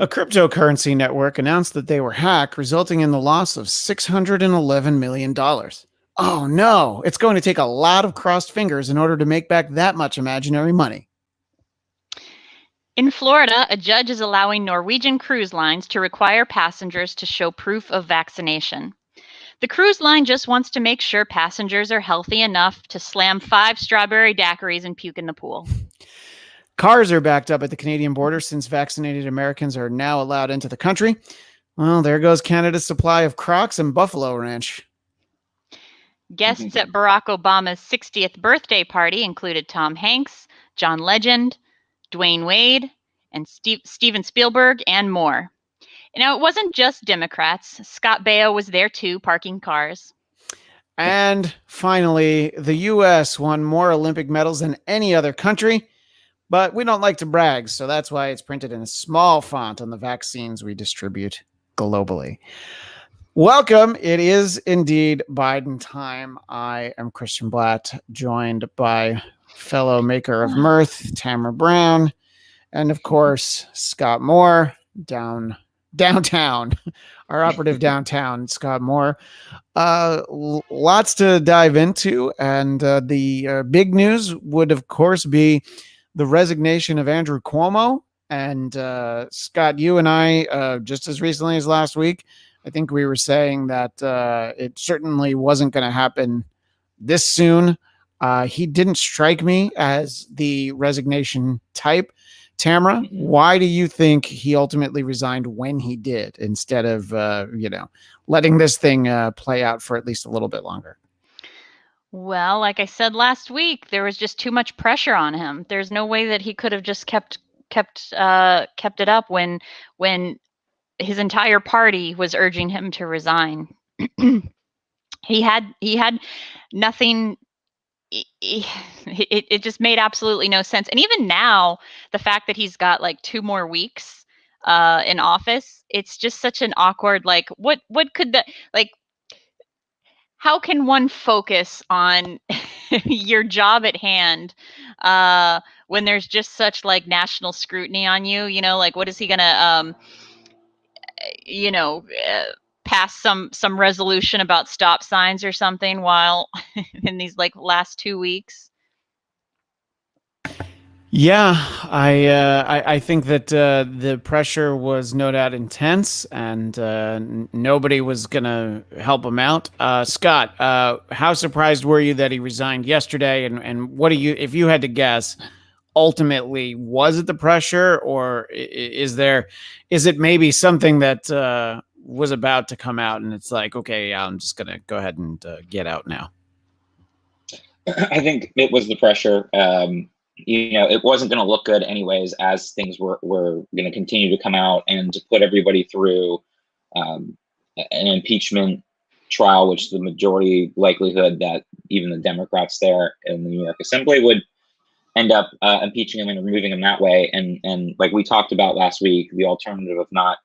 A cryptocurrency network announced that they were hacked, resulting in the loss of $611 million. Oh no, it's going to take a lot of crossed fingers in order to make back that much imaginary money. In Florida, a judge is allowing Norwegian cruise lines to require passengers to show proof of vaccination. The cruise line just wants to make sure passengers are healthy enough to slam 5 strawberry daiquiris and puke in the pool. Cars are backed up at the Canadian border since vaccinated Americans are now allowed into the country. Well, there goes Canada's supply of Crocs and Buffalo Ranch. Guests at Barack Obama's 60th birthday party included Tom Hanks, John Legend, Dwayne Wade, and Steven Spielberg, and more. Now, it wasn't just Democrats. Scott Baio was there too, parking cars. And finally, the U.S. won more Olympic medals than any other country, but we don't like to brag, so that's why it's printed in a small font on the vaccines we distribute globally. Welcome. It is indeed Biden time. I am Christian Bladt, joined by fellow maker of mirth, Tamra Brown, and of course, Scott Moore, downtown, our operative downtown, Scott Moore. Lots to dive into, and the big news would, of course, be the resignation of Andrew Cuomo. And Scott, you and I, just as recently as last week, I think we were saying that it certainly wasn't going to happen this soon. He didn't strike me as the resignation type. Tamra, why do you think he ultimately resigned when he did, instead of, letting this thing play out for at least a little bit longer? Well, like I said last week, there was just too much pressure on him. There's no way that he could have just kept it up when his entire party was urging him to resign. He had nothing. It just made absolutely no sense. And even now, the fact that he's got like 2 more weeks in office, it's just such an awkward, like, what could that, like, how can one focus on your job at hand when there's just such like national scrutiny on you? Like, what is he gonna pass some resolution about stop signs or something while in these like last 2 weeks? Yeah, I think that the pressure was no doubt intense, and nobody was gonna help him out. Scott, how surprised were you that he resigned yesterday? And what do you, if you had to guess, ultimately, was it the pressure, or is it maybe something that was about to come out, and it's like, okay, yeah, I'm just gonna go ahead and get out now? I think it was the pressure. It wasn't going to look good anyways, as things were going to continue to come out, and to put everybody through an impeachment trial, which the majority likelihood that even the Democrats there in the New York Assembly would end up impeaching him and removing him that way. And like we talked about last week, the alternative of not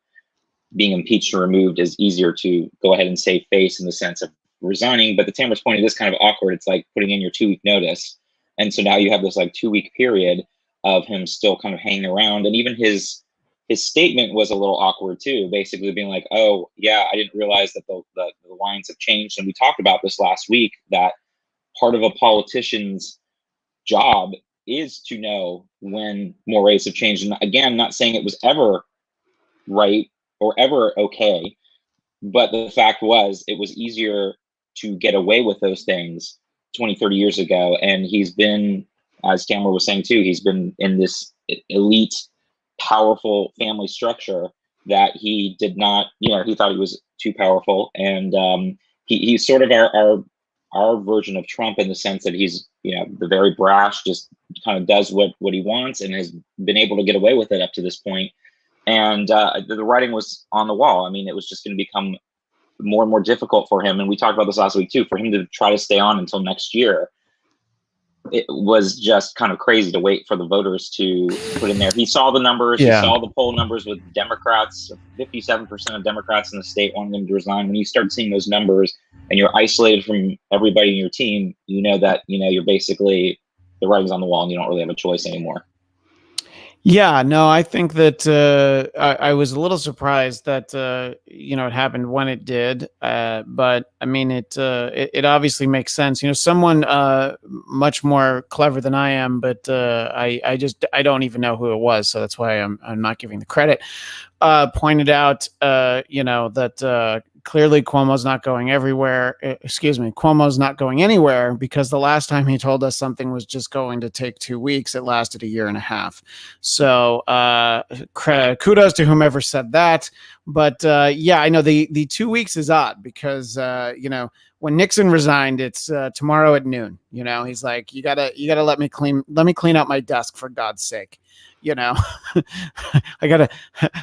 being impeached or removed is easier to go ahead and save face in the sense of resigning. But the Tamara's point, it is kind of awkward. It's like putting in your 2-week notice. And so now you have this like 2-week period of him still kind of hanging around. And even his statement was a little awkward too, basically being like, oh yeah, I didn't realize that the lines have changed. And we talked about this last week, that part of a politician's job is to know when more rates have changed. And again, not saying it was ever right or ever okay, but the fact was it was easier to get away with those things 20, 30 years ago. And he's been, as Tamara was saying too, he's been in this elite, powerful family structure that he did not, he thought he was too powerful. And he's sort of our version of Trump, in the sense that he's, the very brash, just kind of does what he wants, and has been able to get away with it up to this point. And the writing was on the wall. I mean, it was just going to become more and more difficult for him. And we talked about this last week too, for him to try to stay on until next year. It was just kind of crazy to wait for the voters to put in there. He saw the numbers. Yeah. He saw the poll numbers with Democrats, 57% of Democrats in the state wanting him to resign. When you start seeing those numbers and you're isolated from everybody in your team, you know that, you're basically, the writing's on the wall and you don't really have a choice anymore. Yeah, no, I think that I was a little surprised that it happened when it did. But I mean, it obviously makes sense. Someone much more clever than I am, but I don't even know who it was, so that's why I'm not giving the credit. Pointed out, that clearly Cuomo's not going everywhere. Excuse me, Cuomo's not going anywhere because the last time he told us something was just going to take 2 weeks, it lasted a year and a half. So kudos to whomever said that. But yeah, I know the 2 weeks is odd because when Nixon resigned, it's tomorrow at noon. He's like, you gotta let me clean out my desk for God's sake. I gotta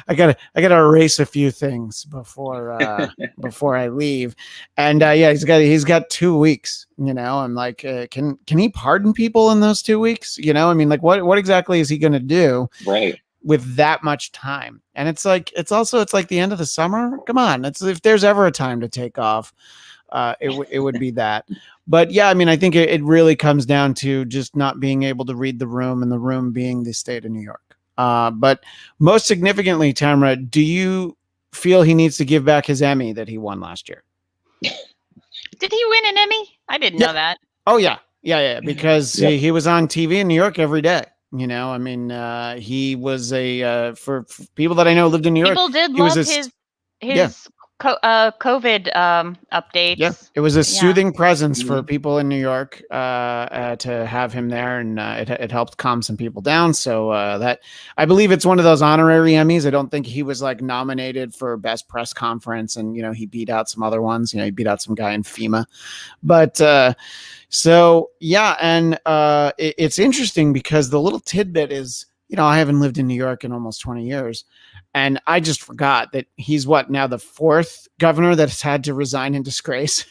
I gotta erase a few things before I leave. And yeah, he's got 2 weeks. I'm like, can he pardon people in those 2 weeks? I mean, like, what exactly is he gonna do Right. with that much time? And it's like the end of the summer. Come on, if there's ever a time to take off, it would be that. But yeah, I mean, I think it really comes down to just not being able to read the room, and the room being the state of New York. But most significantly, Tamra, do you feel he needs to give back his Emmy that he won last year? Did he win an Emmy? I didn't Yeah. know that. Oh yeah, because Yep. he was on TV in New York every day. I mean, he was for people that I know lived in New York. People did He was love a yeah. his COVID updates. Yeah, it was a Yeah. soothing presence for Mhm. people in New York to have him there, and it helped calm some people down. So that I believe it's one of those honorary Emmys. I don't think he was like nominated for best press conference, and he beat out some other ones. He beat out some guy in FEMA, but so yeah, and it's interesting because the little tidbit is, I haven't lived in New York in almost 20 years. And I just forgot that he's now the fourth governor that's had to resign in disgrace,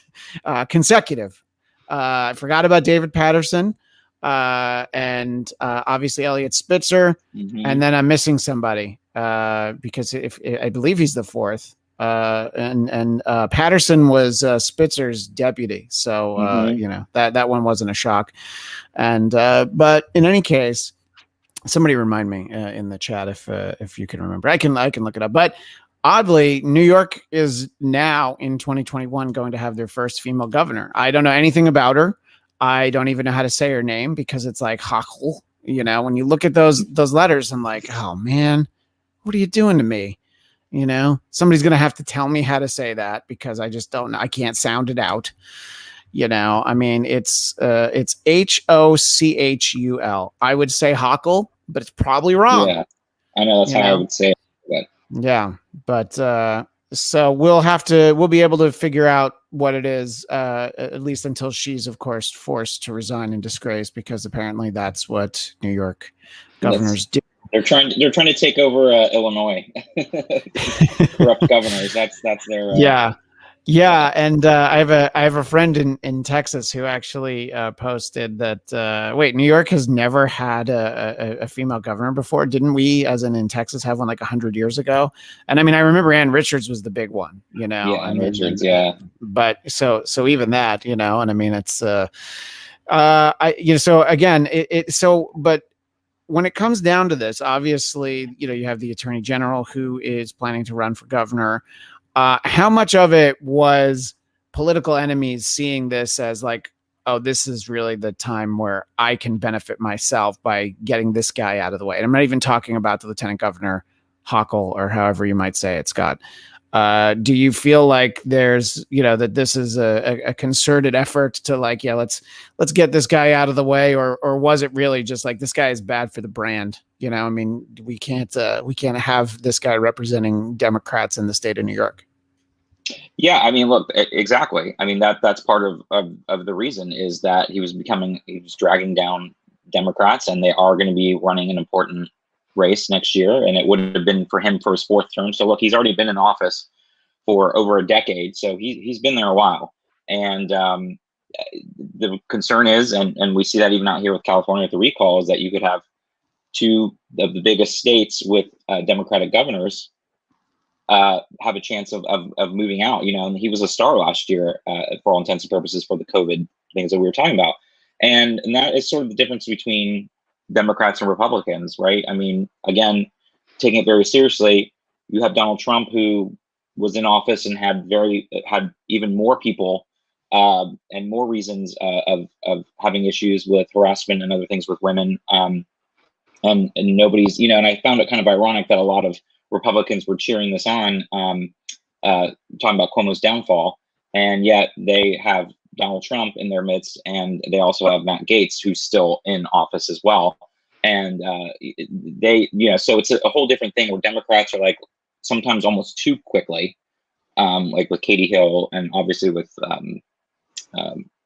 consecutive. I forgot about David Patterson, and obviously Elliot Spitzer, and Mhm. then I'm missing somebody because if I believe he's the fourth. And Patterson was Spitzer's deputy, so Mhm. that one wasn't a shock. And but in any case, somebody remind me in the chat if you can remember. I can look it up. But oddly, New York is now in 2021 going to have their first female governor. I don't know anything about her. I don't even know how to say her name because it's like Hakl. When you look at those letters, I'm like, oh man, what are you doing to me? Somebody's gonna have to tell me how to say that because I just don't know. I can't sound it out. I mean, it's Hochul. I would say Hockle, but it's probably wrong. Yeah, I know that's You how I know, would say it. But yeah, but so we'll be able to figure out what it is, at least until she's, of course, forced to resign in disgrace, because apparently that's what New York that's governors do. they're trying to take over Illinois. Corrupt governors. That's their. Yeah. Yeah. Yeah, and I have a friend in Texas who actually posted that wait, New York has never had a female governor before. Didn't we, as in Texas, have one like 100 years ago? And I mean, I remember Ann Richards was the big one. Yeah, I and mean, Richards. Yeah. but so even that, and I mean, it's so again, but when it comes down to this, obviously, you have the attorney general who is planning to run for governor. How much of it was political enemies seeing this as like, oh, this is really the time where I can benefit myself by getting this guy out of the way? And I'm not even talking about the lieutenant governor, Hochul, or however you might say it, Scott. Do you feel like there's, that this is a concerted effort to like, yeah, let's get this guy out of the way, or was it really just like, this guy is bad for the brand? I mean, we can't have this guy representing Democrats in the state of New York. Yeah, I mean, look, exactly. I mean, that's part of the reason is that he was dragging down Democrats, and they are going to be running an important race next year, and it would have been for him for his fourth term. So look, he's already been in office for over a decade, so he's been there a while. And the concern is, and we see that even out here with California with the recall, is that you could have two of the biggest states with Democratic governors have a chance of moving out. And he was a star last year for all intents and purposes for the COVID things that we were talking about. And that is sort of the difference between Democrats and Republicans, right? I mean, again, taking it very seriously, you have Donald Trump, who was in office and had even more people and more reasons of having issues with harassment and other things with women. And nobody's, and I found it kind of ironic that a lot of Republicans were cheering this on, talking about Cuomo's downfall, and yet they have Donald Trump in their midst, and they also have Matt Gaetz, who's still in office as well. And so it's a whole different thing where Democrats are like sometimes almost too quickly, like with Katie Hill, and obviously with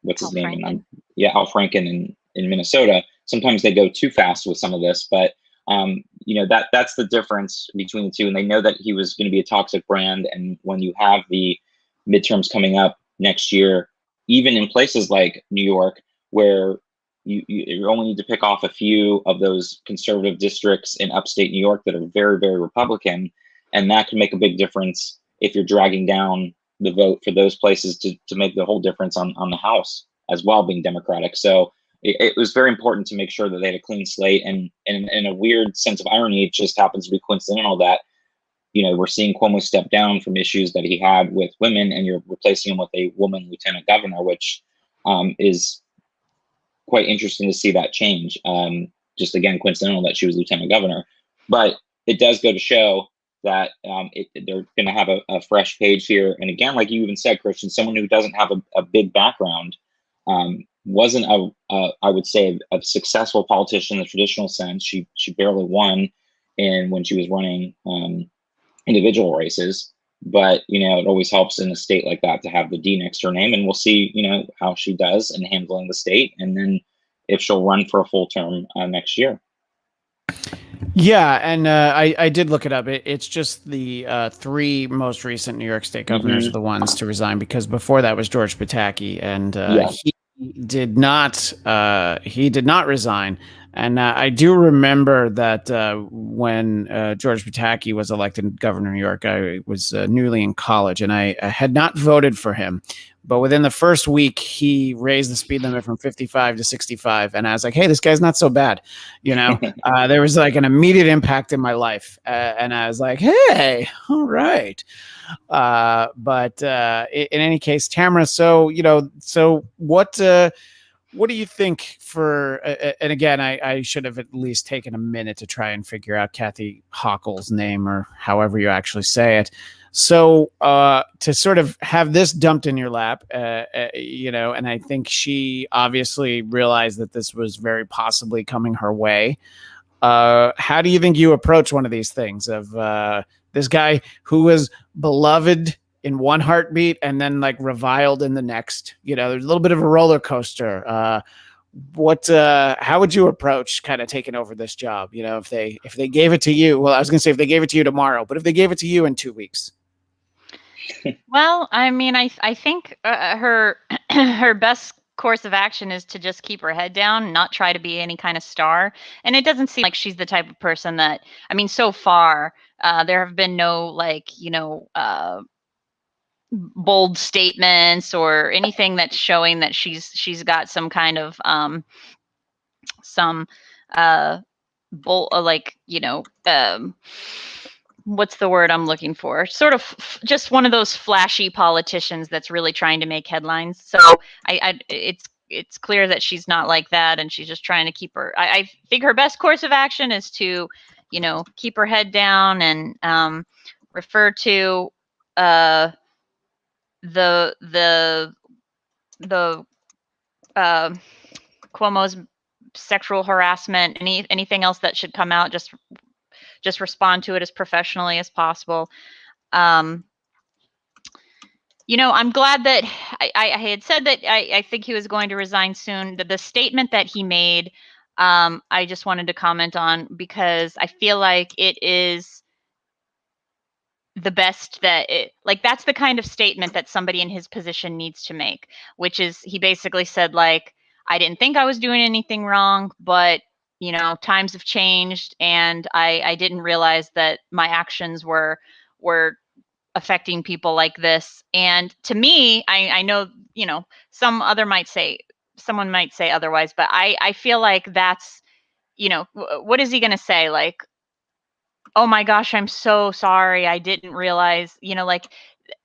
what's his name? Al Franken in Minnesota. Sometimes they go too fast with some of this, but that's the difference between the two. And they know that he was going to be a toxic brand. And when you have the midterms coming up next year, even in places like New York, where you only need to pick off a few of those conservative districts in upstate New York that are very, very Republican, and that can make a big difference if you're dragging down the vote for those places to make the whole difference on the House as well, being Democratic. So it was very important to make sure that they had a clean slate. And in a weird sense of irony, it just happens to be coincidental that, we're seeing Cuomo step down from issues that he had with women, and you're replacing him with a woman lieutenant governor, which is quite interesting to see that change. Just again, coincidental that she was lieutenant governor. But it does go to show that they're going to have a fresh page here. And again, like you even said, Christian, someone who doesn't have a big background, wasn't I would say a successful politician in the traditional sense. She barely won when she was running individual races. But it always helps in a state like that to have the D next to her name, and we'll see how she does in handling the state, and then if she'll run for a full term next year. Yeah, and I did look it up. It's just the three most recent New York State governors are the ones to resign, because before that was George Pataki, and he did not resign. And I do remember that when George Pataki was elected governor of New York, I was newly in college, and I had not voted for him. But within the first week, he raised the speed limit from 55 to 65. And I was like, hey, this guy's not so bad. There was like an immediate impact in my life. And I was like, hey, all right. But in any case, Tamra, so what do you think for, and again, I should have at least taken a minute to try and figure out Kathy Hochul's name, or however you actually say it. So to sort of have this dumped in your lap, and I think she obviously realized that this was very possibly coming her way. How do you think you approach one of these things of this guy who was beloved in one heartbeat and then like reviled in the next? There's a little bit of a roller coaster. How would you approach kind of taking over this job? If they gave it to you, well, I was going to say if they gave it to you tomorrow, but if they gave it to you in 2 weeks. Well, I mean, I think her her best course of action is to just keep her head down, not try to be any kind of star. And it doesn't seem like she's the type of person that, I mean, so far there have been no bold statements or anything that's showing that she's got some kind of bold what's the word I'm looking for? Sort of just one of those flashy politicians that's really trying to make headlines. So it's clear that she's not like that, and she's just trying to keep her. I think her best course of action is to, keep her head down and refer to the Cuomo's sexual harassment, anything else that should come out, just respond to it as professionally as possible. I'm glad that I had said that I think he was going to resign soon. The statement that he made, I just wanted to comment on, because I feel like it is the best that's the kind of statement that somebody in his position needs to make, which is, he basically said, like, I didn't think I was doing anything wrong, but times have changed, and I didn't realize that my actions were affecting people like this. And to me, I know, someone might say otherwise, but I feel like that's what is he going to say? Like, oh my gosh, I'm so sorry, I didn't realize, like,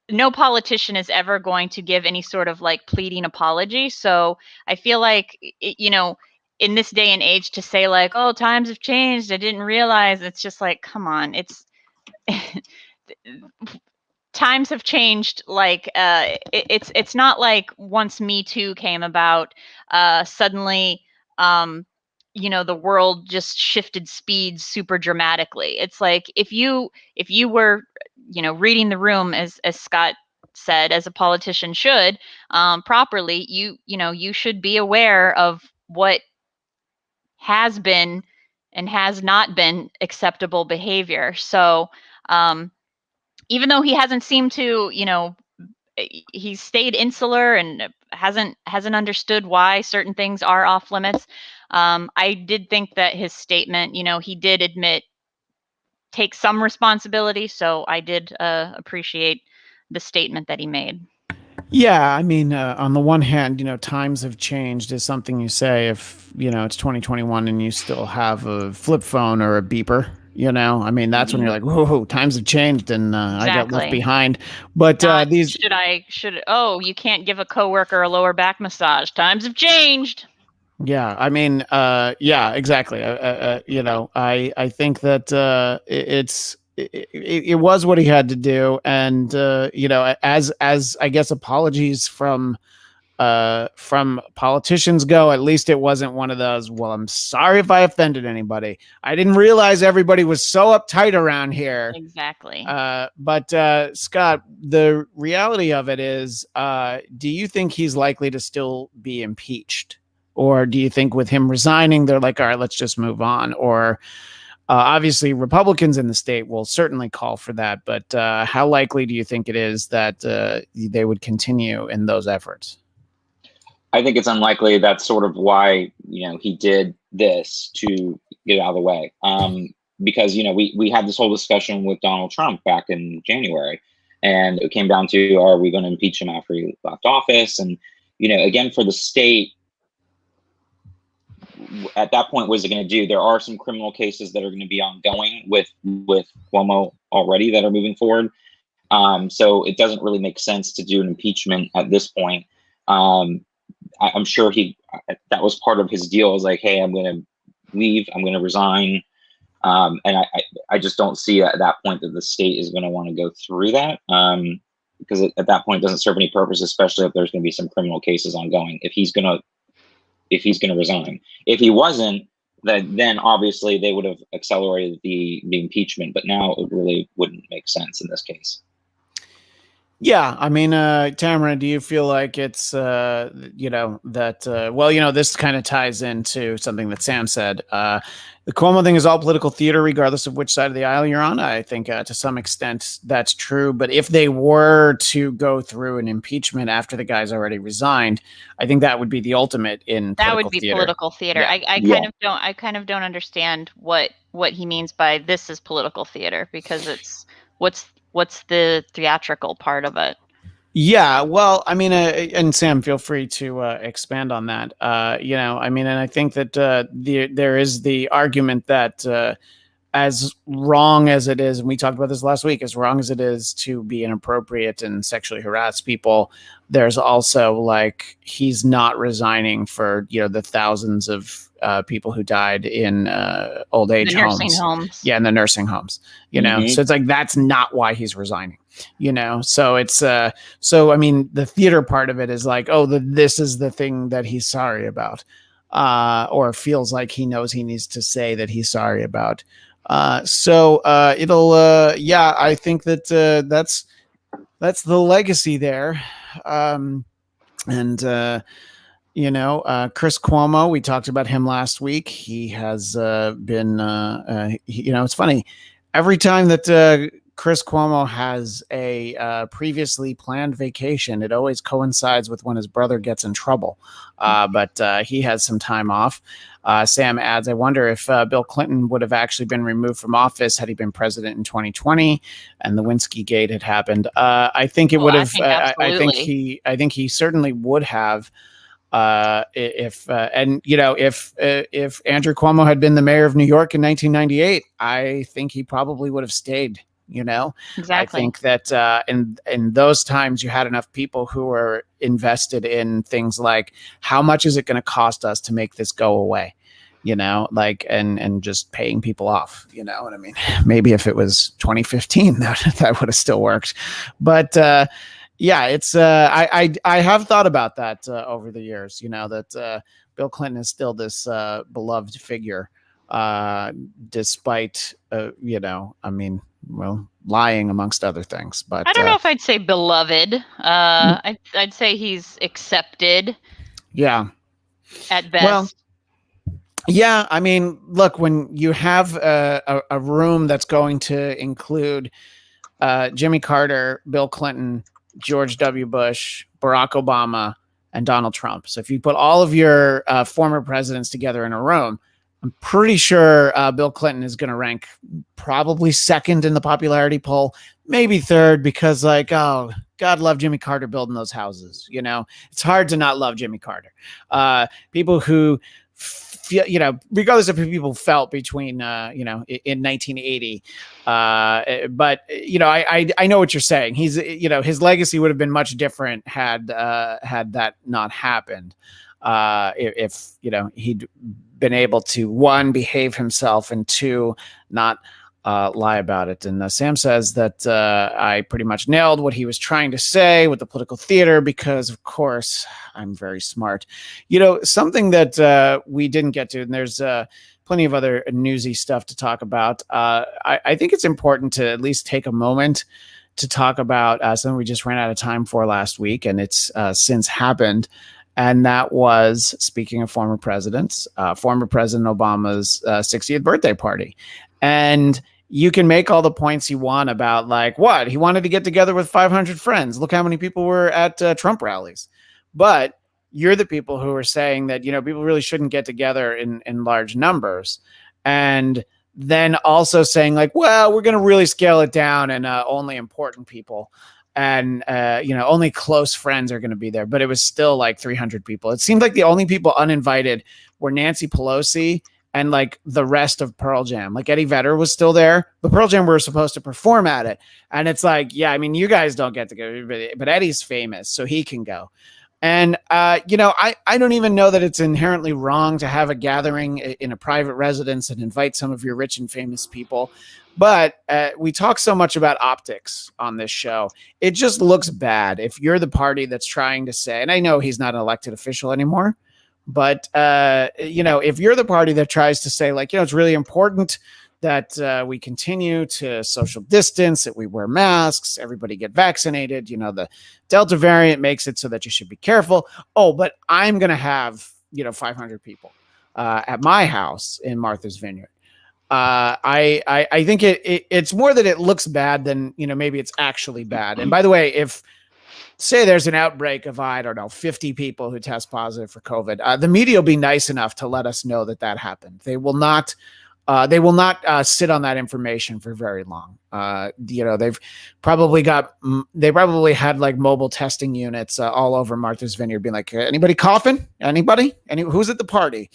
no politician is ever going to give any sort of like pleading apology. So I feel like, in this day and age, to say like, oh, times have changed, I didn't realize, it's just like, come on, it's times have changed. Like, it's not like once Me Too came about, suddenly, the world just shifted speeds super dramatically. It's like, if you were, reading the room, as Scott said, as a politician should, properly, you should be aware of what has been and has not been acceptable behavior. So, even though he hasn't seemed to, he's stayed insular and hasn't understood why certain things are off limits. I did think that his statement, he did admit, take some responsibility. So I did appreciate the statement that he made. Yeah, I mean, on the one hand, times have changed is something you say if, it's 2021 and you still have a flip phone or a beeper, I mean, that's when you're like, whoa, times have changed and I got left Exactly. behind. But Not, these, you can't give a coworker a lower back massage. Times have changed. yeah, I mean, yeah, exactly. I think that it was what he had to do, and as I guess apologies from politicians go, at least it wasn't one of those, well, I'm sorry if I offended anybody. I didn't realize everybody was so uptight around here. Exactly. But Scott, the reality of it is, do you think he's likely to still be impeached? Or do you think with him resigning, they're like, all right, let's just move on? Or obviously, Republicans in the state will certainly call for that. But how likely do you think it is that they would continue in those efforts? I think it's unlikely. That's sort of why, he did this, to get it out of the way. Because, we had this whole discussion with Donald Trump back in January, and it came down to, are we going to impeach him after he left office? And, again, for the state, at that point, what is it going to do? There are some criminal cases that are going to be ongoing with Cuomo already that are moving forward. So it doesn't really make sense to do an impeachment at this point. I'm sure that was part of his deal. Is like, hey, I'm going to leave. I'm going to resign. And I just don't see at that point that the state is going to want to go through that. Because at that point it doesn't serve any purpose, especially if there's going to be some criminal cases ongoing. If he's going to resign. If he wasn't, then obviously they would have accelerated the impeachment. But now it really wouldn't make sense in this case. Yeah, I mean, Tamara, do you feel like it's, this kind of ties into something that Sam said. The Cuomo thing is all political theater, regardless of which side of the aisle you're on. I think to some extent that's true. But if they were to go through an impeachment after the guy's already resigned, I think that would be the ultimate in that political would be theater. Political theater. Yeah. I kind of don't understand what he means by this is political theater, because it's what's the theatrical part of it? Yeah, well, I mean, and Sam, feel free to expand on that. I mean, and I think that there is the argument that as wrong as it is, and we talked about this last week, as wrong as it is to be inappropriate and sexually harass people, there's also like, he's not resigning for, the thousands of people who died in old age homes. Yeah, in the nursing homes, so it's like, that's not why he's resigning. So it's so I mean, the theater part of it is like, oh, this is the thing that he's sorry about, or feels like he knows he needs to say that he's sorry about. So it'll I think that that's the legacy there. And Chris Cuomo, we talked about him last week. He has been it's funny, every time that Chris Cuomo has a previously planned vacation, it always coincides with when his brother gets in trouble. But he has some time off. Sam adds, I wonder if Bill Clinton would have actually been removed from office had he been president in 2020 and the Lewinsky Gate had happened. I think it would have. I think he certainly would have. If and you know if Andrew Cuomo had been the mayor of New York in 1998, I think he probably would have stayed. I Exactly. think that in those times you had enough people who were invested in things like how much is it going to cost us to make this go away, like and just paying people off. You know what I mean? Maybe if it was 2015, that would have still worked, but. Yeah, it's I have thought about that over the years. That Bill Clinton is still this beloved figure, despite I mean, well, lying amongst other things. I But don't know if I'd say beloved. I'd say he's accepted yeah, at well, best. yeah. I mean, look, when you have a room that's going to include Jimmy Carter, Bill Clinton, George W. Bush, Barack Obama, and Donald Trump. So if you put all of your former presidents together in a room, I'm pretty sure Bill Clinton is going to rank probably second in the popularity poll, maybe third, because oh, God love Jimmy Carter building those houses. It's hard to not love Jimmy Carter. People who feel, regardless of who people felt between, in 1980. But I know what you're saying. He's, his legacy would have been much different had that not happened. If he'd been able to, one, behave himself, and two, not lie about it. And Sam says that I pretty much nailed what he was trying to say with the political theater because, of course, I'm very smart. Something that we didn't get to, and there's plenty of other newsy stuff to talk about. I think it's important to at least take a moment to talk about something we just ran out of time for last week, and it's since happened. And that was, speaking of former presidents, former President Obama's 60th birthday party. And you can make all the points you want about what he wanted to get together with 500 friends. Look how many people were at Trump rallies. But you're the people who are saying that, people really shouldn't get together in large numbers. And then also saying well, we're going to really scale it down and only important people. And only close friends are going to be there. But it was still 300 people. It seemed like the only people uninvited were Nancy Pelosi and the rest of Pearl Jam. Eddie Vedder was still there, but Pearl Jam were supposed to perform at it. And it's yeah, I mean, you guys don't get to go, but Eddie's famous, so he can go. And, I don't even know that it's inherently wrong to have a gathering in a private residence and invite some of your rich and famous people. But we talk so much about optics on this show. It just looks bad if you're the party that's trying to say, and I know he's not an elected official anymore, but, if you're the party that tries to say it's really important that we continue to social distance, that we wear masks, everybody get vaccinated. The Delta variant makes it so that you should be careful. Oh, but I'm going to have, 500 people at my house in Martha's Vineyard. I think it's more that it looks bad than, maybe it's actually bad. And by the way, if say there's an outbreak of, I don't know, 50 people who test positive for COVID, the media will be nice enough to let us know that happened. They will not sit on that information for very long. They've probably had mobile testing units all over Martha's Vineyard being anybody coughing? Anybody? Who's at the party?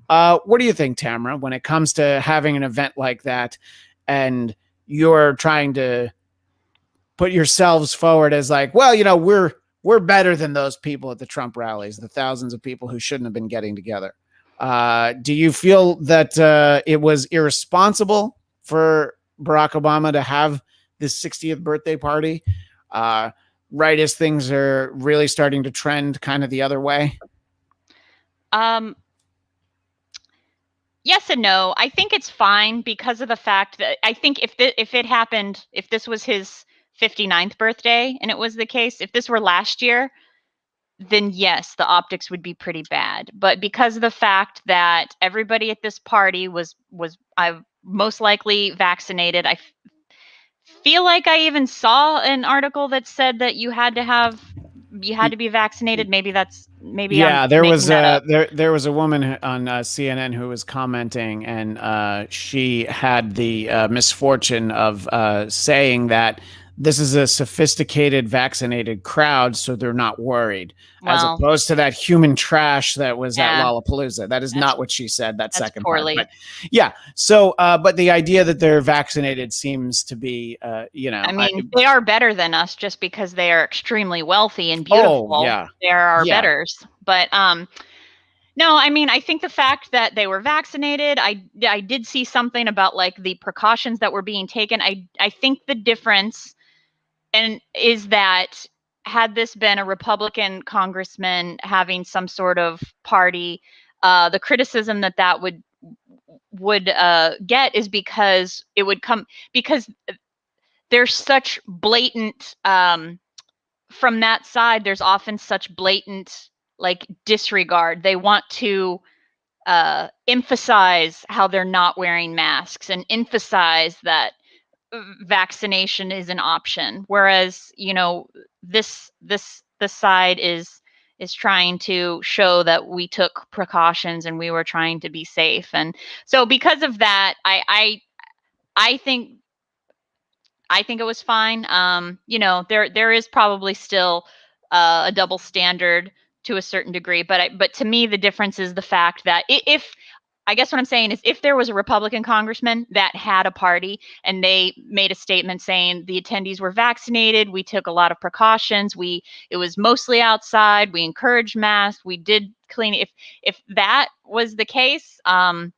What do you think, Tamra, when it comes to having an event like that and you're trying to put yourselves forward as well, we're better than those people at the Trump rallies, the thousands of people who shouldn't have been getting together. Do you feel that it was irresponsible for Barack Obama to have this 60th birthday party right as things are really starting to trend kind of the other way? Yes and no. I think it's fine because of the fact that I think if it happened, if this was his 59th birthday and it was the case, if this were last year, then yes, the optics would be pretty bad. But because of the fact that everybody at this party was most likely vaccinated, I feel like I even saw an article that said that you had to be vaccinated. Maybe Yeah, I'm making that up. there was a woman on CNN who was commenting, and she had the misfortune of saying that this is a sophisticated vaccinated crowd, so they're not worried, as Well, opposed to that human trash that was at yeah, Lollapalooza. That is not what she said, that that's second part. poorly. But yeah, so, but the idea that they're vaccinated seems to be, I mean, they are better than us just because they are extremely wealthy and beautiful. Oh, yeah. They're our Yeah. betters. But no, I mean, I think the fact that they were vaccinated, I did see something about like the precautions that were being taken. I think the difference and is that had this been a Republican congressman having some sort of party, the criticism that would get is because it would come because there's such blatant from that side. There's often such blatant like disregard. They want to emphasize how they're not wearing masks and emphasize that vaccination is an option, whereas this side is trying to show that we took precautions and we were trying to be safe. And so because of that, I think it was fine. There is probably still a double standard to a certain degree, but to me the difference is the fact that if I guess what I'm saying is if there was a Republican congressman that had a party and they made a statement saying the attendees were vaccinated, we took a lot of precautions, it was mostly outside, we encouraged masks, we did clean. If that was the case, I'm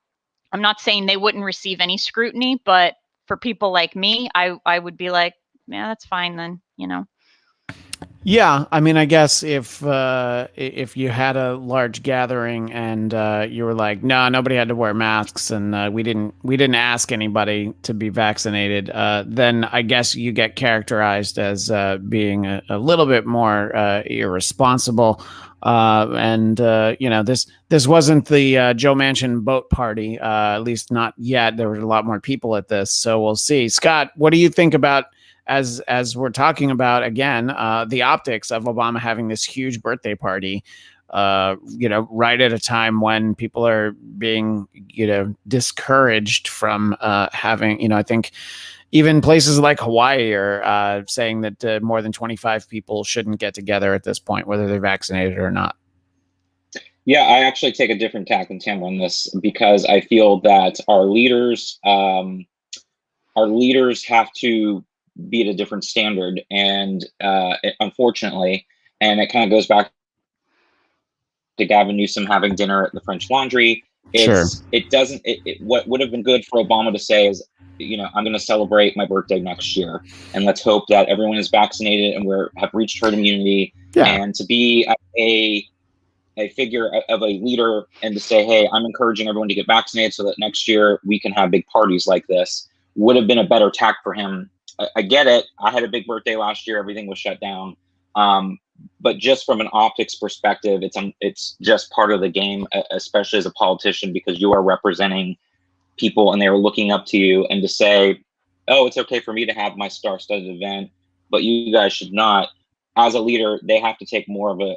not saying they wouldn't receive any scrutiny, but for people like me, I would be like, yeah, that's fine then, Yeah, I mean, I guess if you had a large gathering and you were like, no, nobody had to wear masks, and we didn't ask anybody to be vaccinated, then I guess you get characterized as being a little bit more irresponsible. This wasn't the Joe Manchin boat party, at least not yet. There were a lot more people at this, so we'll see. Scott, what do you think about? As we're talking about again, the optics of Obama having this huge birthday party, right at a time when people are being, discouraged from having, I think even places like Hawaii are saying that more than 25 people shouldn't get together at this point, whether they're vaccinated or not. Yeah, I actually take a different tack than Tim on this because I feel that our leaders have to be at a different standard, and unfortunately, and it kind of goes back to Gavin Newsom having dinner at the French Laundry. What would have been good for Obama to say is, I'm going to celebrate my birthday next year, and let's hope that everyone is vaccinated and have reached herd immunity. Yeah. And to be a figure of a leader and to say, hey, I'm encouraging everyone to get vaccinated so that next year we can have big parties like this would have been a better tack for him. I get it. I had a big birthday last year. Everything was shut down. But just from an optics perspective, it's just part of the game, especially as a politician, because you are representing people and they are looking up to you, and to say, oh, it's okay for me to have my star-studded event, but you guys should not. As a leader, they have to take more of a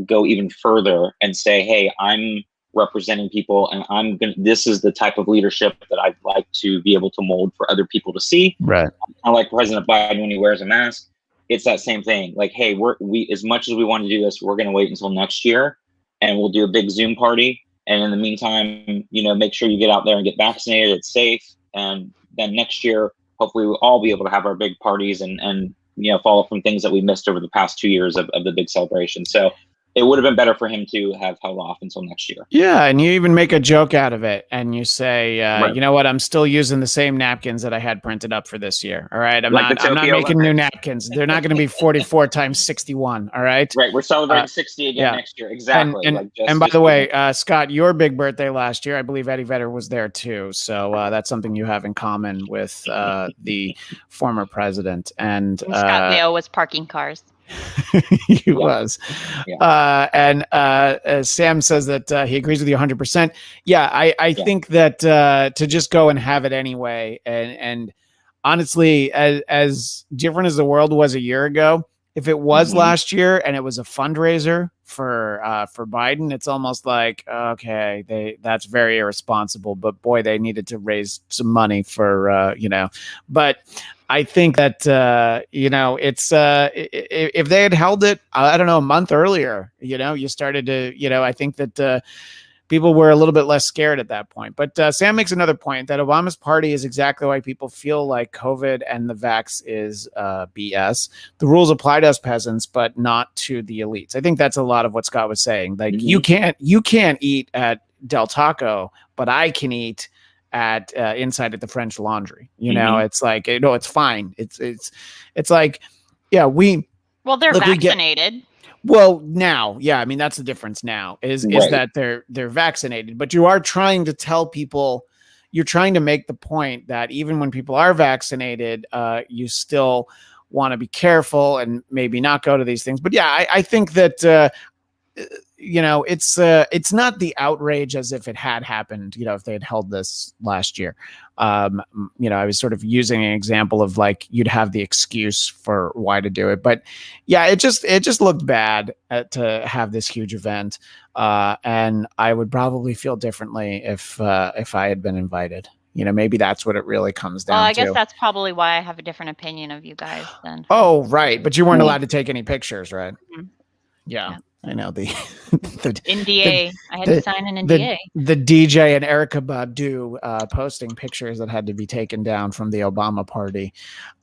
go even further and say, hey, I'm representing people, and this is the type of leadership that I'd like to be able to mold for other people to see. Right. I like President Biden when he wears a mask. It's that same thing. Like, hey, we as much as we want to do this, we're going to wait until next year, and we'll do a big Zoom party. And in the meantime, make sure you get out there and get vaccinated. It's safe. And then next year, hopefully we'll all be able to have our big parties and follow from things that we missed over the past 2 years of the big celebration. So it would have been better for him to have held off until next year. Yeah, and you even make a joke out of it, and you say, Right. you know what, I'm still using the same napkins that I had printed up for this year. All right, I'm Like not making new napkins. They're not going to be 44 times 61. All right. Right, we're celebrating 60 again next year. Exactly. And by the way, Scott, your big birthday last year, I believe Eddie Vedder was there too. So that's something you have in common with the former president. And Scott Baio was parking cars. He was. Yeah. Sam says that he agrees with you 100%. Yeah, I think that to just go and have it anyway, and honestly, as different as the world was a year ago, if it was last year and it was a fundraiser for Biden. It's almost like, okay, that's very irresponsible, but boy, they needed to raise some money for but I think that it's if they had held it, I don't know, a month earlier, you started to, I think that people were a little bit less scared at that point. But Sam makes another point that Obama's party is exactly why people feel like COVID and the vax is BS. The rules apply to us peasants, but not to the elites. I think that's a lot of what Scott was saying. Like you can't eat at Del Taco, but I can eat at inside at the French Laundry. It's like, it's fine. It's like, yeah, they're vaccinated. Well, now, yeah, I mean, that's the difference now is that they're vaccinated, but you are trying to tell people, you're trying to make the point that even when people are vaccinated, you still want to be careful and maybe not go to these things. But yeah, I think that, it's not the outrage as if it had happened, if they had held this last year. I was sort of using an example of like, you'd have the excuse for why to do it. But yeah, it just looked bad to have this huge event. And I would probably feel differently if I had been invited. Maybe that's what it really comes down to. I guess that's probably why I have a different opinion of you guys then. Oh, right. But you weren't allowed to take any pictures, right? Mm-hmm. Yeah. I know the NDA. I had to sign an NDA. The DJ and Erykah Badu posting pictures that had to be taken down from the Obama party.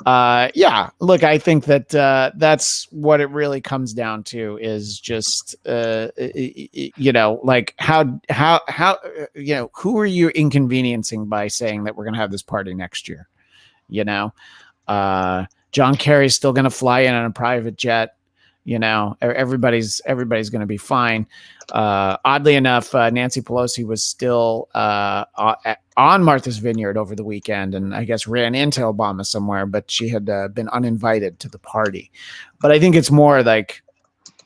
Yeah, look, I think that that's what it really comes down to is just like how who are you inconveniencing by saying that we're going to have this party next year? John Kerry's still going to fly in on a private jet. Everybody's going to be fine. Oddly enough, Nancy Pelosi was still on Martha's Vineyard over the weekend, and I guess ran into Obama somewhere, but she had been uninvited to the party. But I think it's more like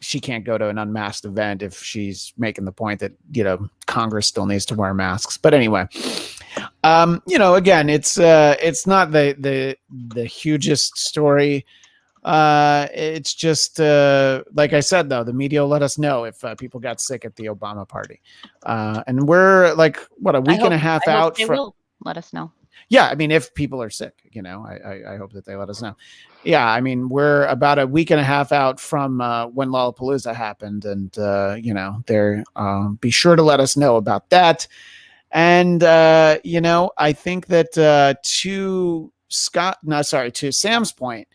she can't go to an unmasked event if she's making the point that Congress still needs to wear masks. But anyway, again, it's not the hugest story. It's just like I said, though, the media will let us know if people got sick at the Obama party, and we're like a week and a half out. They will let us know. Yeah, I mean, if people are sick, I hope that they let us know. Yeah, I mean, we're about a week and a half out from when Lollapalooza happened, and they're be sure to let us know about that. And I think that to Sam's point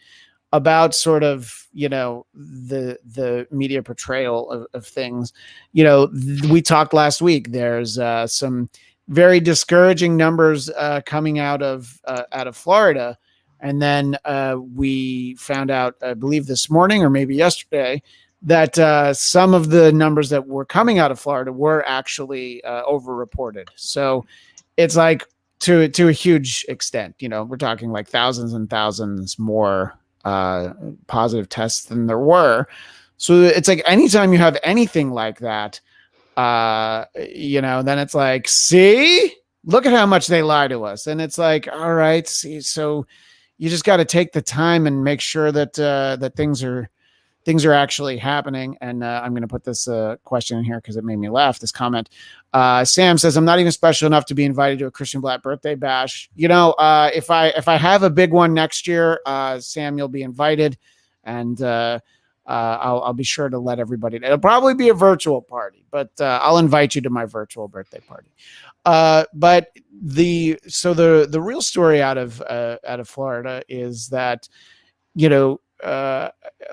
about sort of, the media portrayal of things, we talked last week, there's some very discouraging numbers coming out of Florida. And then we found out, I believe this morning or maybe yesterday, that some of the numbers that were coming out of Florida were actually overreported. So it's like to a huge extent, we're talking like thousands and thousands more positive tests than there were. So it's like anytime you have anything like that, then it's like, see, look at how much they lie to us. And it's like, all right, see, so you just got to take the time and make sure that that things are actually happening. And I'm going to put this question in here because it made me laugh. This comment. Sam says, I'm not even special enough to be invited to a Christian Bladt birthday bash. If I have a big one next year, Sam, you'll be invited. And I'll be sure to let everybody know. It'll probably be a virtual party, but I'll invite you to my virtual birthday party. But the real story out of Florida is that,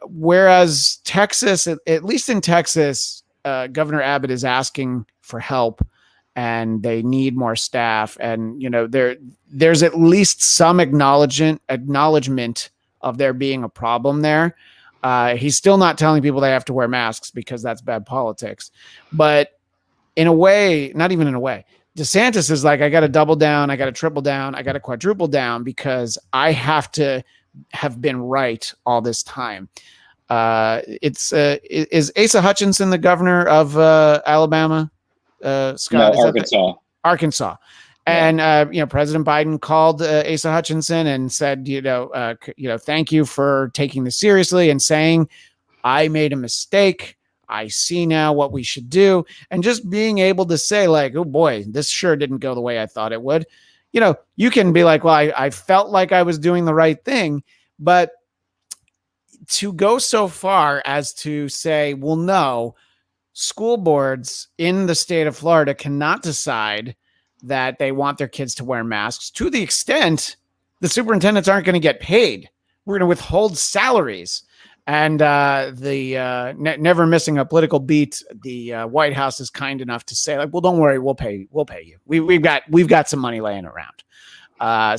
whereas Texas, at least in Texas, Governor Abbott is asking for help and they need more staff. And, there's at least some acknowledgement of there being a problem there. He's still not telling people they have to wear masks because that's bad politics. But in a way, not even in a way, DeSantis is like, I got to double down. I got to triple down. I got to quadruple down because I have to have been right all this time. Is Asa Hutchinson the governor of Alabama? Scott, no, Arkansas. Arkansas. And President Biden called Asa Hutchinson and said, thank you for taking this seriously and saying, I made a mistake. I see now what we should do. And just being able to say like, oh boy, this sure didn't go the way I thought it would. You can be like, well, I felt like I was doing the right thing, but to go so far as to say, well, no, school boards in the state of Florida cannot decide that they want their kids to wear masks to the extent the superintendents aren't going to get paid. We're going to withhold salaries. And never missing a political beat, the White House is kind enough to say, like, well, don't worry, we'll pay you. We've got some money laying around.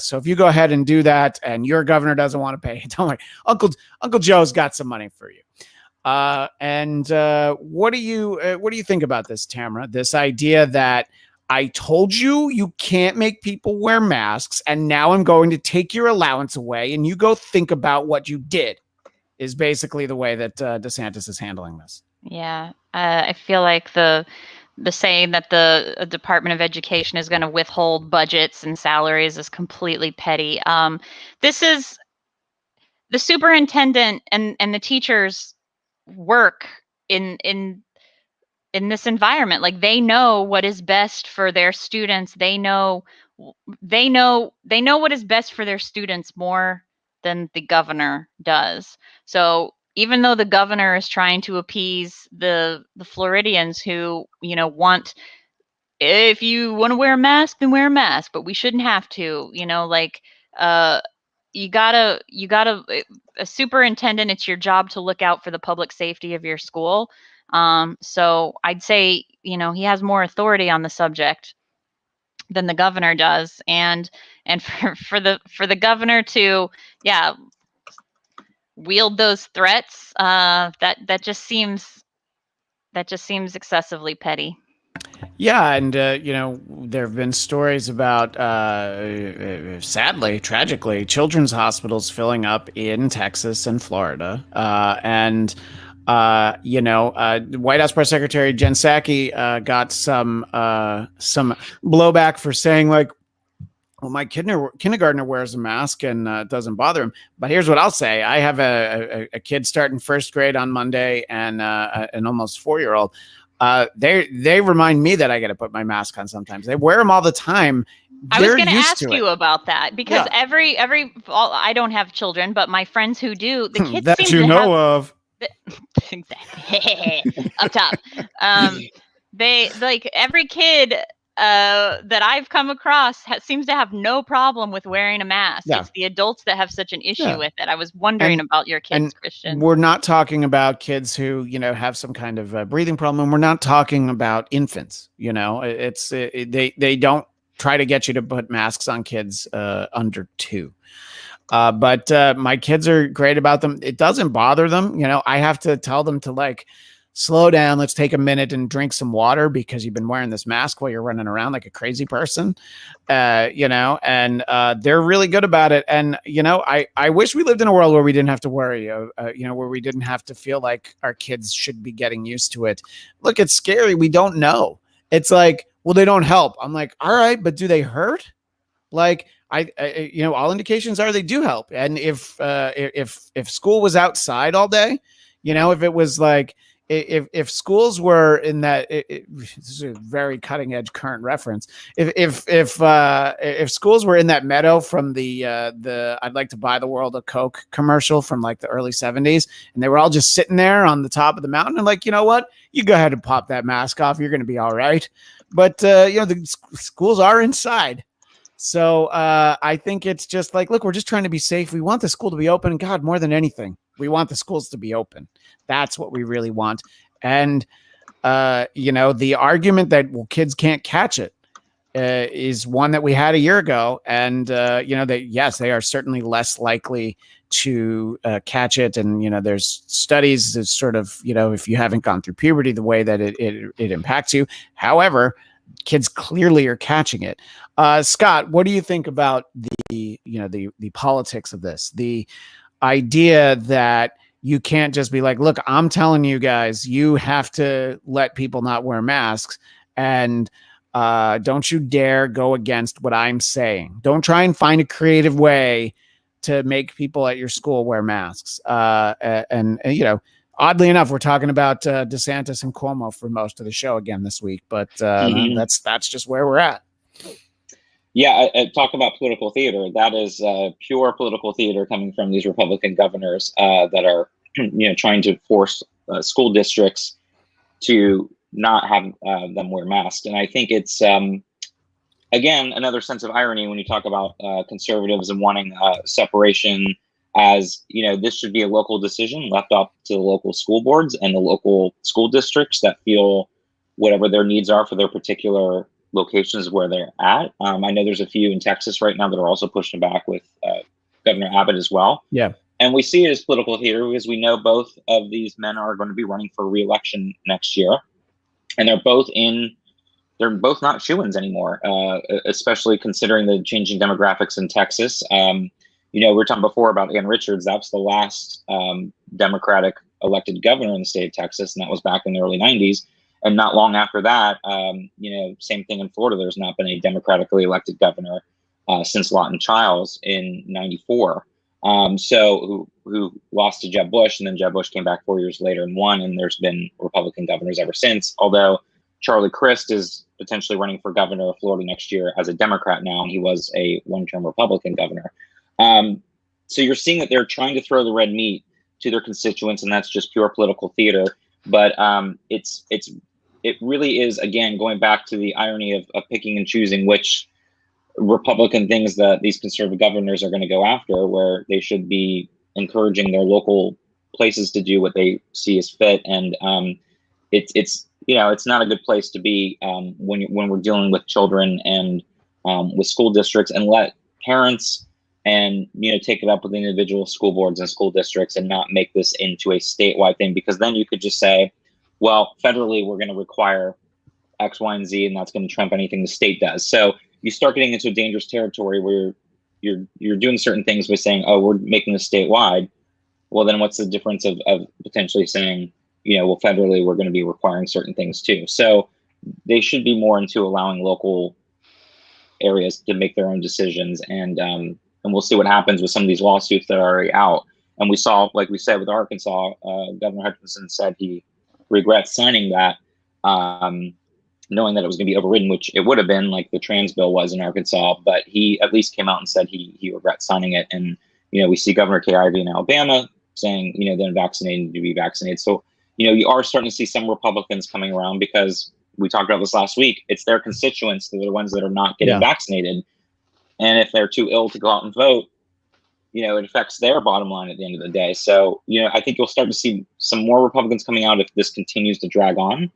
So if you go ahead and do that, and your governor doesn't want to pay, don't worry, Uncle Joe's got some money for you. What do you think about this, Tamra? This idea that I told you can't make people wear masks, and now I'm going to take your allowance away, and you go think about what you did, is basically the way that DeSantis is handling this. Yeah, I feel like the saying that the Department of Education is going to withhold budgets and salaries is completely petty. This is the superintendent and the teachers work in this environment. Like, they know what is best for their students. They know what is best for their students more than the governor does. So even though the governor is trying to appease the Floridians who, want, if you want to wear a mask, then wear a mask, but we shouldn't have to, you gotta a superintendent, it's your job to look out for the public safety of your school. So I'd say, he has more authority on the subject than the governor does. And for the governor to, wield those threats, that just seems excessively petty. Yeah, and there have been stories about, sadly, tragically, children's hospitals filling up in Texas and Florida, and White House Press Secretary Jen Psaki got some blowback for saying, like, well, my kindergartner wears a mask and it doesn't bother him. But here's what I'll say: I have a kid starting first grade on Monday, and an almost 4-year-old. They remind me that I got to put my mask on sometimes. They wear them all the time. I was going to ask you about that, because every I don't have children, but my friends who do, the kids that seem you to know have, of. Exactly. Up top. They, like, every kid that I've come across seems to have no problem with wearing a mask. Yeah. It's the adults that have such an issue with it. I was wondering about your kids, Christian. We're not talking about kids who, have some kind of breathing problem. We're not talking about infants. They don't try to get you to put masks on kids under 2. But my kids are great about them. It doesn't bother them. I have to tell them to, like, slow down. Let's take a minute and drink some water, because you've been wearing this mask while you're running around like a crazy person, and they're really good about it. And, I wish we lived in a world where we didn't have to worry, where we didn't have to feel like our kids should be getting used to it. Look, it's scary. We don't know. It's like, well, they don't help. I'm like, all right, but do they hurt? Like, all indications are they do help. And if school was outside all day, if it was like, if schools were in that, this is a very cutting edge current reference. If schools were in that meadow from the I'd like to buy the world a Coke commercial from, like, the early 70s, and they were all just sitting there on the top of the mountain, and, like, you know what, you go ahead and pop that mask off. You're going to be all right. But the schools are inside. So I think it's just like, look, we're just trying to be safe. We want the school to be open. And God, more than anything, we want the schools to be open. That's what we really want. And, the argument that, well, kids can't catch it is one that we had a year ago. And, that, yes, they are certainly less likely to catch it. And, there's studies that sort of, if you haven't gone through puberty, the way that it impacts you. However, kids clearly are catching it. Scott, what do you think about the politics of this? The idea that you can't just be like, look, I'm telling you guys, you have to let people not wear masks, and don't you dare go against what I'm saying. Don't try and find a creative way to make people at your school wear masks. Oddly enough, we're talking about DeSantis and Cuomo for most of the show again this week, but that's just where we're at. Yeah, talk about political theater. That is pure political theater coming from these Republican governors that are, trying to force school districts to not have them wear masks. And I think it's again another sense of irony when you talk about conservatives and wanting separation. As this should be a local decision left up to the local school boards and the local school districts that feel whatever their needs are for their particular locations where they're at. I know there's a few in Texas right now that are also pushing back with Governor Abbott as well. Yeah. And we see it as political theater because we know both of these men are going to be running for re-election next year. And they're both not shoo-ins anymore, especially considering the changing demographics in Texas. We were talking before about Ann Richards. That was the last Democratic elected governor in the state of Texas, and that was back in the early 90s. And not long after that, same thing in Florida. There's not been a democratically elected governor since Lawton Chiles in 94. So who lost to Jeb Bush, and then Jeb Bush came back 4 years later and won, and there's been Republican governors ever since. Although Charlie Crist is potentially running for governor of Florida next year as a Democrat now, and he was a one-term Republican governor. So you're seeing that they're trying to throw the red meat to their constituents, and that's just pure political theater. But it really is, again, going back to the irony of picking and choosing which Republican things that these conservative governors are going to go after, where they should be encouraging their local places to do what they see as fit. And it's not a good place to be when we're dealing with children and with school districts, and let parents and take it up with individual school boards and school districts and not make this into a statewide thing, because then you could just say, well, federally we're going to require X, Y, and Z, and that's going to trump anything the state does. So you start getting into a dangerous territory where you're doing certain things by saying, oh, we're making this statewide. Well, then what's the difference of potentially saying, well, federally we're going to be requiring certain things too. So they should be more into allowing local areas to make their own decisions, and we'll see what happens with some of these lawsuits that are already out. And we saw, like we said with Arkansas, Governor Hutchinson said he regrets signing that, knowing that it was going to be overridden, which it would have been, like the trans bill was in Arkansas. But he at least came out and said he regrets signing it. And we see Governor Kay Ivey in Alabama saying the unvaccinated need to be vaccinated. So you are starting to see some Republicans coming around, because we talked about this last week. It's their constituents that are the ones that are not getting vaccinated. And if they're too ill to go out and vote, it affects their bottom line at the end of the day. So, I think you'll start to see some more Republicans coming out if this continues to drag on,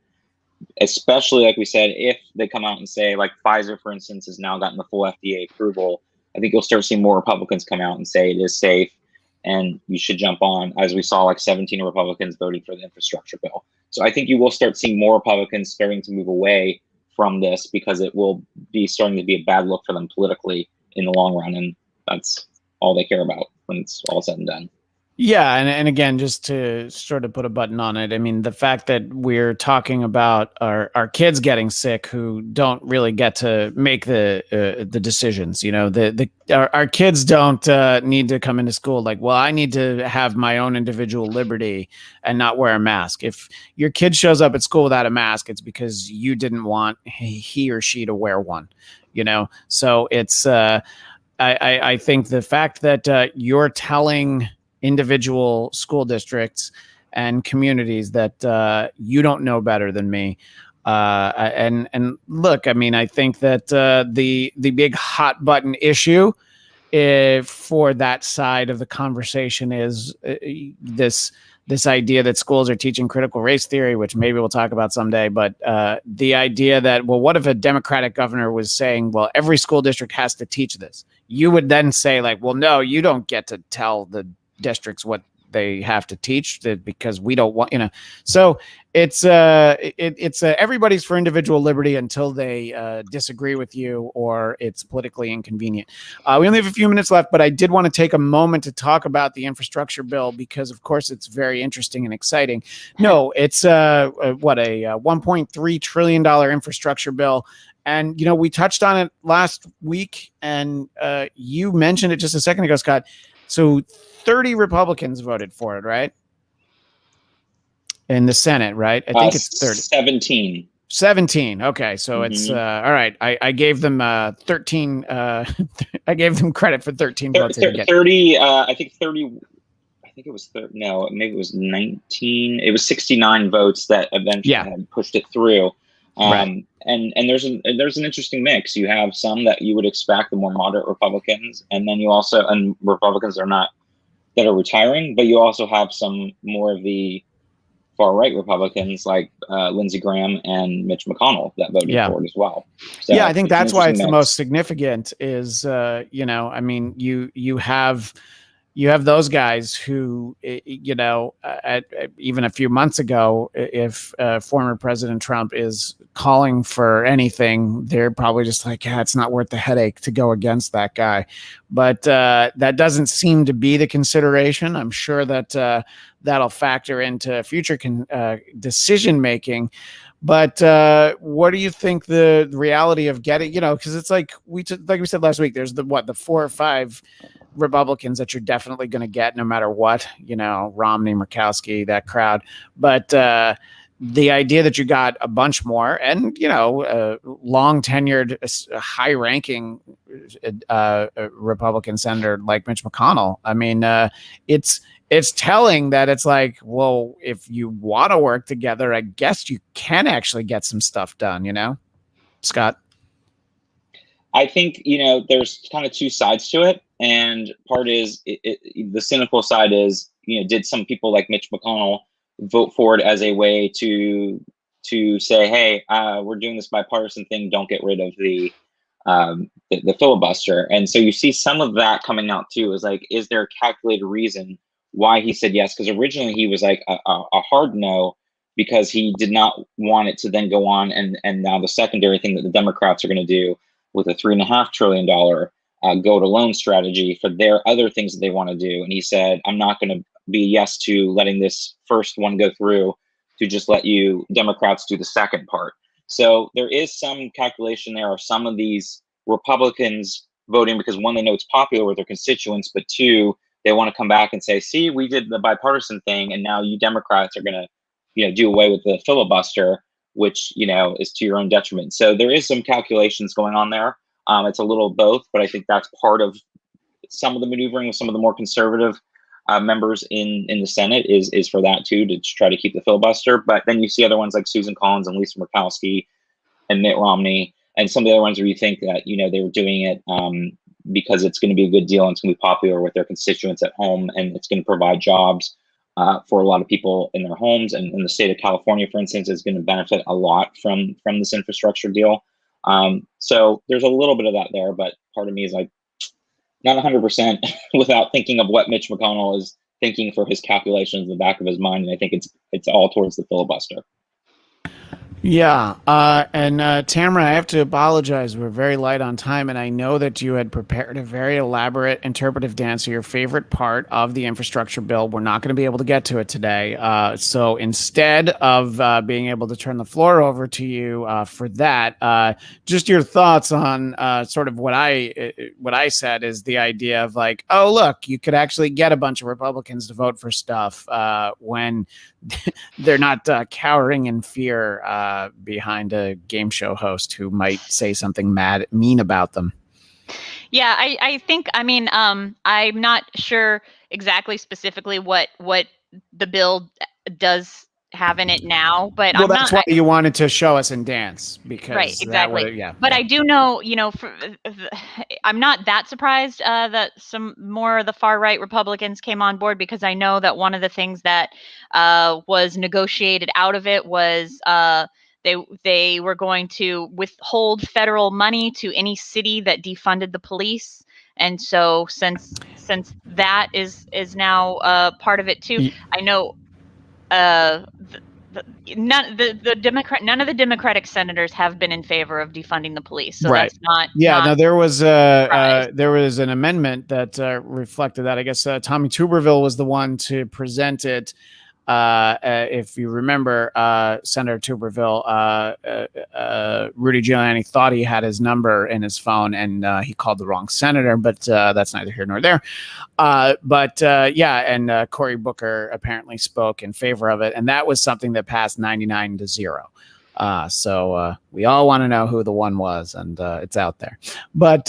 especially, like we said, if they come out and say, like Pfizer, for instance, has now gotten the full FDA approval. I think you'll start seeing more Republicans come out and say it is safe and you should jump on, as we saw like 17 Republicans voting for the infrastructure bill. So I think you will start seeing more Republicans starting to move away from this, because it will be starting to be a bad look for them politically in the long run. And that's all they care about when it's all said and done. Yeah. And again, just to sort of put a button on it, I mean, the fact that we're talking about our kids getting sick who don't really get to make the decisions, our kids don't need to come into school like, well, I need to have my own individual liberty and not wear a mask. If your kid shows up at school without a mask, it's because you didn't want he or she to wear one, So it's I think the fact that you're telling individual school districts and communities that you don't know better than me. And look, I mean, I think that the big hot button issue for that side of the conversation is this idea that schools are teaching critical race theory, which maybe we'll talk about someday. But the idea that, well, what if a Democratic governor was saying, well, every school district has to teach this? You would then say, like, well, no, you don't get to tell the districts what they have to teach because we don't want, so it's everybody's for individual liberty until they disagree with you or it's politically inconvenient. We only have a few minutes left, but I did want to take a moment to talk about the infrastructure bill, because of course it's very interesting and exciting. No, it's a $1.3 trillion infrastructure bill. And, we touched on it last week, and you mentioned it just a second ago, Scott. So 30 Republicans voted for it, right? in the Senate, right? I think it's 30. 17. 17. Okay, so it's all right. I gave them 13. I gave them credit for 13 votes. 30. I think 30. I think it was no, maybe it was 19. It was 69 votes that eventually had pushed it through. Right. And there's an interesting mix. You have some that you would expect, the more moderate Republicans, and then you also, and Republicans that are retiring, but you also have some more of the far right Republicans like Lindsey Graham and Mitch McConnell that voted for it as well. So yeah, I think that's why it's the most significant. Is I mean, you have those guys who, even a few months ago, if former President Trump is calling for anything, they're probably just like, yeah, it's not worth the headache to go against that guy. But that doesn't seem to be the consideration. I'm sure that that'll factor into future decision making. But what do you think the reality of getting, because it's like we said last week, there's the 4 or 5 Republicans that you're definitely going to get no matter what, Romney, Murkowski, that crowd. But the idea that you got a bunch more and, long tenured, high ranking Republican senator like Mitch McConnell. I mean, it's telling that it's like, well, if you want to work together, I guess you can actually get some stuff done, Scott? I think, there's kind of two sides to it. And part is the cynical side is, did some people like Mitch McConnell vote for it as a way to say, hey, we're doing this bipartisan thing. Don't get rid of the filibuster. And so you see some of that coming out too, is like, is there a calculated reason why he said yes? Because originally he was like a hard no, because he did not want it to then go on. And now the secondary thing that the Democrats are going to do with a $3.5 trillion go it alone strategy for their other things that they want to do. And he said, I'm not going to be yes to letting this first one go through to just let you Democrats do the second part. So there is some calculation there of some of these Republicans voting because, one, they know it's popular with their constituents, but two, they want to come back and say, see, we did the bipartisan thing, and now you Democrats are going to, do away with the filibuster, which, is to your own detriment. So there is some calculations going on there. It's a little both, but I think that's part of some of the maneuvering with some of the more conservative members in the Senate is for that too, to try to keep the filibuster. But then you see other ones like Susan Collins and Lisa Murkowski and Mitt Romney and some of the other ones where you think that, they were doing it because it's going to be a good deal and it's going to be popular with their constituents at home, and it's going to provide jobs for a lot of people in their homes. And in the state of California, for instance, is going to benefit a lot from this infrastructure deal. So there's a little bit of that there, but part of me is like, not 100% without thinking of what Mitch McConnell is thinking for his calculations in the back of his mind. And I think it's all towards the filibuster. Yeah. And Tamra, I have to apologize. We're very light on time. And I know that you had prepared a very elaborate interpretive dance of your favorite part of the infrastructure bill. We're not going to be able to get to it today. So instead of being able to turn the floor over to you for that, just your thoughts on sort of what I said is the idea of like, oh, look, you could actually get a bunch of Republicans to vote for stuff when they're not cowering in fear behind a game show host who might say something mean about them. Yeah, I think, I mean, I'm not sure exactly specifically what the bill does have in it now, but that's why you wanted to show us in dance, because right, exactly. But I do know, I'm not that surprised that some more of the far right Republicans came on board, because I know that one of the things that was negotiated out of it was they were going to withhold federal money to any city that defunded the police. And so since that is now part of it too, I know none of the Democratic senators have been in favor of defunding the police. So right. That's not. Yeah. No, there was an amendment that reflected that. I guess Tommy Tuberville was the one to present it. If you remember, Senator Tuberville, Rudy Giuliani thought he had his number in his phone, and he called the wrong senator, but that's neither here nor there. And Cory Booker apparently spoke in favor of it, and that was something that passed 99-0. So we all want to know who the one was, and it's out there. But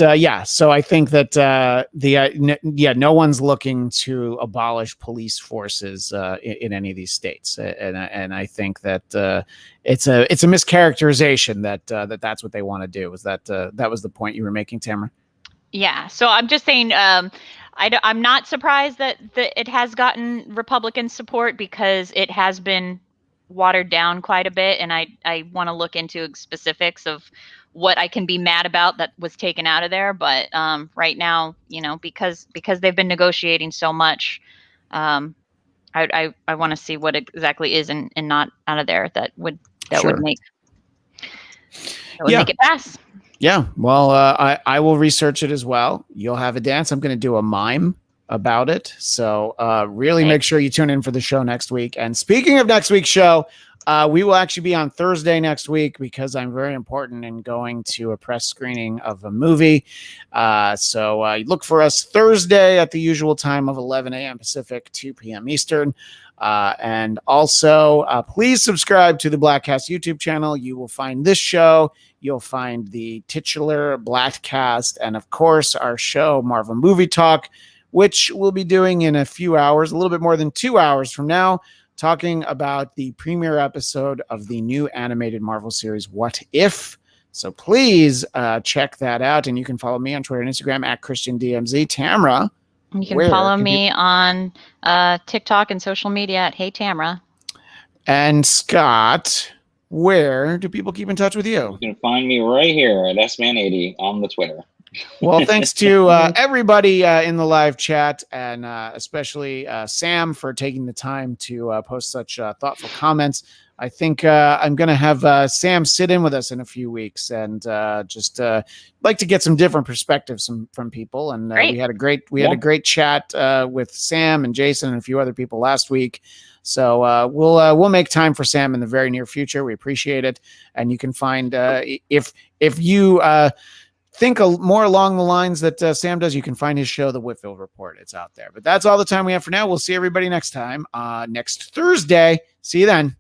so I think that no one's looking to abolish police forces in any of these states, and I think that it's a mischaracterization that that's what they want to do. Was that was the point you were making, Tamara? Yeah. So I'm just saying. I'm not surprised that it has gotten Republican support, because it has been watered down quite a bit, and I want to look into specifics of what I can be mad about that was taken out of there. But right now, because they've been negotiating so much, I want to see what exactly is and not out of there that would make it pass. Yeah, well, I will research it as well. You'll have a dance. I'm going to do a mime about it. So really make sure you tune in for the show next week. And speaking of next week's show, we will actually be on Thursday next week, because I'm very important in going to a press screening of a movie. So look for us Thursday at the usual time of 11 a.m. Pacific, 2 p.m. Eastern. And also, please subscribe to the Blattcast YouTube channel. You will find this show. You'll find the titular Blattcast, and of course, our show, Marvel Movie Talk, which we'll be doing in a few hours, a little bit more than 2 hours from now, talking about the premiere episode of the new animated Marvel series, What If? So please check that out, and you can follow me on Twitter and Instagram at ChristianDMZ. Tamara, you can follow me on TikTok and social media at Hey Tamara. And Scott, where do people keep in touch with you? You can find me right here at SMan80 on the Twitter. Well, thanks to everybody in the live chat, and especially Sam for taking the time to post such thoughtful comments. I think I'm going to have Sam sit in with us in a few weeks, and just like to get some different perspectives from people. And we had a great chat with Sam and Jason and a few other people last week. So we'll make time for Sam in the very near future. We appreciate it, and you can find if you think more along the lines that Sam does, you can find his show, The Whitfield Report. It's out there. But that's all the time we have for now. We'll see everybody next time, next Thursday. See you then.